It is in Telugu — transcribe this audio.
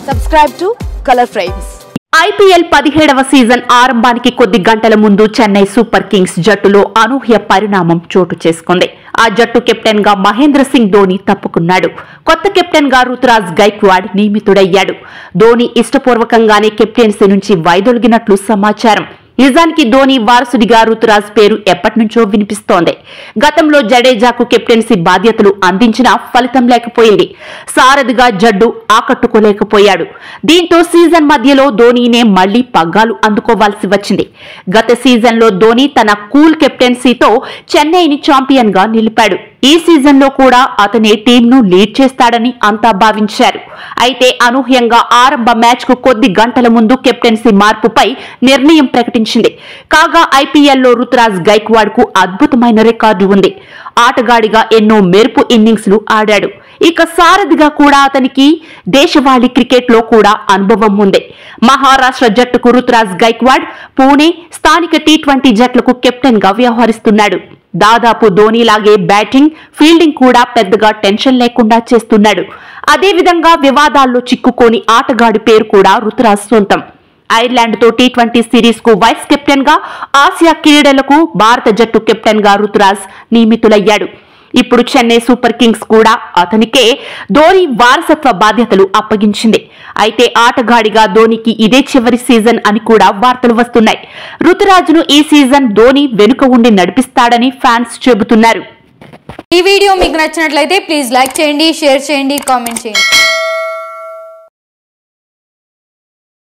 Subscribe to Color Frames. IPL 17వ సీజన్ ఆరంభానికి కొద్ది గంటల ముందు చెన్నై సూపర్ కింగ్స్ జట్టులో అనూహ్య పరిణామం చోటు చేసుకుంది. ఆ జట్టు కెప్టెన్ గా మహేంద్ర సింగ్ ధోని తప్పుకున్నాడు. కొత్త కెప్టెన్ గా రుతురాజ్ గైక్వాడ్ నియమితుడయ్యాడు. ధోని ఇష్టపూర్వకంగానే కెప్టెన్సీ నుంచి వైదొలిగినట్లు సమాచారం. నిజానికి ధోని వారసుడిగా రుతురాజ్ పేరు ఎప్పటినుంచో వినిపిస్తోంది. గతంలో జడేజాకు కెప్టెన్సీ బాధ్యతలు అందించినా ఫలితం లేకపోయింది. సారథిగా జడ్డు ఆకట్టుకోలేకపోయాడు. దీంతో సీజన్ మధ్యలో ధోనీనే మళ్లీ పగ్గాలు అందుకోవాల్సి వచ్చింది. గత సీజన్లో ధోని తన కూల్ కెప్టెన్సీతో చెన్నైని ఛాంపియన్ గా నిలిపాడు. ఈ సీజన్లో కూడా అతనే టీంను లీడ్ చేస్తాడని అంతా భావించారు. అయితే అనూహ్యంగా ఆరంభ మ్యాచ్ కు కొద్ది గంటల ముందు కెప్టెన్సీ మార్పుపై నిర్ణయం ప్రకటించింది. కాగా ఐపీఎల్లో రుతురాజ్ గైక్వాడ్ కు అద్భుతమైన రికార్డు ఉంది. ఆటగాడిగా ఎన్నో మెరుపు ఇన్నింగ్స్లు ఆడాడు. ఇక సారథిగా కూడా అతనికి దేశవాళీ క్రికెట్ లో కూడా అనుభవం ఉంది. మహారాష్ట్ర జట్టుకు రుతురాజ్ గైక్వాడ్ పూణే స్థానిక టీ20 జట్లకు కెప్టెన్ గా వ్యవహరిస్తున్నాడు. దాదాపు ధోనీలాగే బ్యాటింగ్ ఫీల్డింగ్ కూడా పెద్దగా టెన్షన్ లేకుండా చేస్తున్నాడు. అదేవిధంగా వివాదాల్లో చిక్కుకోని ఆటగాడి పేరు కూడా రుతురాజ్ సొంతం. ఐర్లాండ్ తో టీ20 సిరీస్ కు వైస్ కెప్టెన్ గా, ఆసియా క్రీడలకు భారత జట్టు కెప్టెన్ గా రుతురాజ్ నియమితులయ్యాడు. ఇప్పుడు చెన్నై సూపర్ కింగ్స్ కూడా అతనికే ధోని వారసత్వ బాధ్యతలు అప్పగించింది. అయితే ఆటగాడిగా ధోనికి ఇదే చివరి సీజన్ అని కూడా వార్తలు వస్తున్నాయి. రుతురాజ్ను ఈ సీజన్ ధోని వెనుక ఉండి నడిపిస్తాడని ఫ్యాన్స్ చెబుతున్నారు. ఈ వీడియో మీకు నచ్చినట్లయితే ప్లీజ్ లైక్ చేయండి, షేర్ చేయండి, కామెంట్ చేయండి.